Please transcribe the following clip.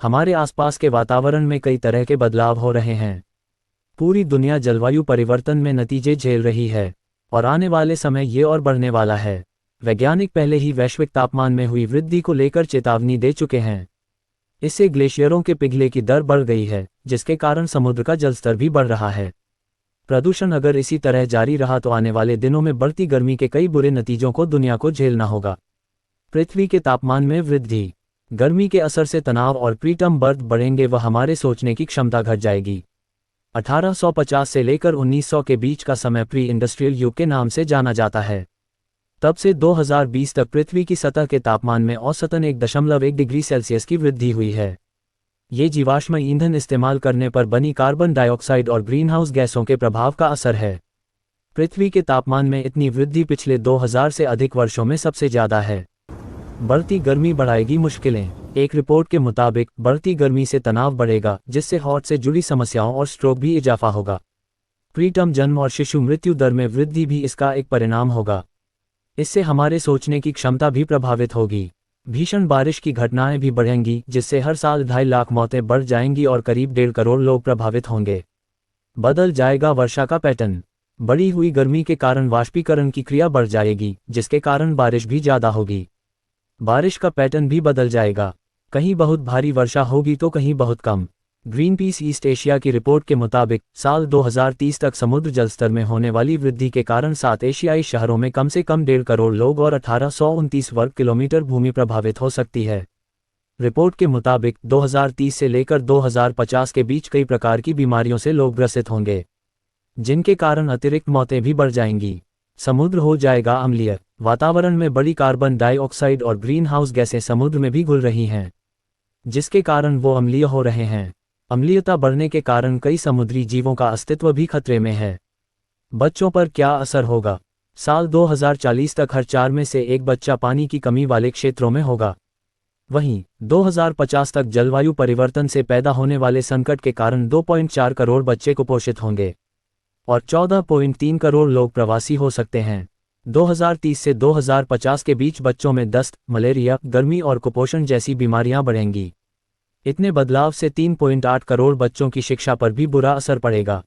हमारे आसपास के वातावरण में कई तरह के बदलाव हो रहे हैं। पूरी दुनिया जलवायु परिवर्तन में नतीजे झेल रही है और आने वाले समय ये और बढ़ने वाला है। वैज्ञानिक पहले ही वैश्विक तापमान में हुई वृद्धि को लेकर चेतावनी दे चुके हैं। इससे ग्लेशियरों के पिघले की दर बढ़ गई है, जिसके कारण समुद्र का जलस्तर भी बढ़ रहा है। प्रदूषण अगर इसी तरह जारी रहा तो आने वाले दिनों में बढ़ती गर्मी के कई बुरे नतीजों को दुनिया को झेलना होगा। पृथ्वी के तापमान में वृद्धि, गर्मी के असर से तनाव और प्रीटर्म बर्थ बढ़ेंगे व हमारे सोचने की क्षमता घट जाएगी। 1850 से लेकर 1900 के बीच का समय प्री इंडस्ट्रियल युग के नाम से जाना जाता है। तब से 2020 तक पृथ्वी की सतह के तापमान में औसतन 1.1 डिग्री सेल्सियस की वृद्धि हुई है। ये जीवाश्म ईंधन इस्तेमाल करने पर बनी कार्बन डाइऑक्साइड और ग्रीनहाउस गैसों के प्रभाव का असर है। पृथ्वी के तापमान में इतनी वृद्धि पिछले 2000 से अधिक वर्षों में सबसे ज़्यादा है। बढ़ती गर्मी बढ़ाएगी मुश्किलें। एक रिपोर्ट के मुताबिक बढ़ती गर्मी से तनाव बढ़ेगा, जिससे हार्ट से जुड़ी समस्याओं और स्ट्रोक भी इजाफा होगा। प्रीटर्म जन्म और शिशु मृत्यु दर में वृद्धि भी इसका एक परिणाम होगा। इससे हमारे सोचने की क्षमता भी प्रभावित होगी। भीषण बारिश की घटनाएं भी बढ़ेंगी, जिससे हर साल 2.5 लाख मौतें बढ़ जाएंगी और करीब 1.5 करोड़ लोग प्रभावित होंगे। बदल जाएगा वर्षा का पैटर्न। बढ़ी हुई गर्मी के कारण वाष्पीकरण की क्रिया बढ़ जाएगी, जिसके कारण बारिश भी ज़्यादा होगी। बारिश का पैटर्न भी बदल जाएगा। कहीं बहुत भारी वर्षा होगी तो कहीं बहुत कम। ग्रीनपीस ईस्ट एशिया की रिपोर्ट के मुताबिक साल 2030 तक समुद्र जलस्तर में होने वाली वृद्धि के कारण 7 एशियाई शहरों में कम से कम 1.5 करोड़ लोग और 1829 वर्ग किलोमीटर भूमि प्रभावित हो सकती है। रिपोर्ट के मुताबिक 2030 से लेकर 2050 के बीच कई प्रकार की बीमारियों से लोग ग्रसित होंगे, जिनके कारण अतिरिक्त मौतें भी बढ़ जाएंगी। समुद्र हो जाएगा अम्लीय। वातावरण में बड़ी कार्बन डाइऑक्साइड और ग्रीन हाउस गैसें समुद्र में भी घुल रही हैं, जिसके कारण वो अम्लीय हो रहे हैं। अम्लीयता बढ़ने के कारण कई समुद्री जीवों का अस्तित्व भी खतरे में है। बच्चों पर क्या असर होगा? साल 2040 तक हर 4 में से एक बच्चा पानी की कमी वाले क्षेत्रों में होगा। वहीं 2050 तक जलवायु परिवर्तन से पैदा होने वाले संकट के कारण 2.4 करोड़ बच्चे कुपोषित होंगे और 14.3 करोड़ लोग प्रवासी हो सकते हैं। 2030 से 2050 के बीच बच्चों में दस्त, मलेरिया, गर्मी और कुपोषण जैसी बीमारियां बढ़ेंगी। इतने बदलाव से 3.8 करोड़ बच्चों की शिक्षा पर भी बुरा असर पड़ेगा।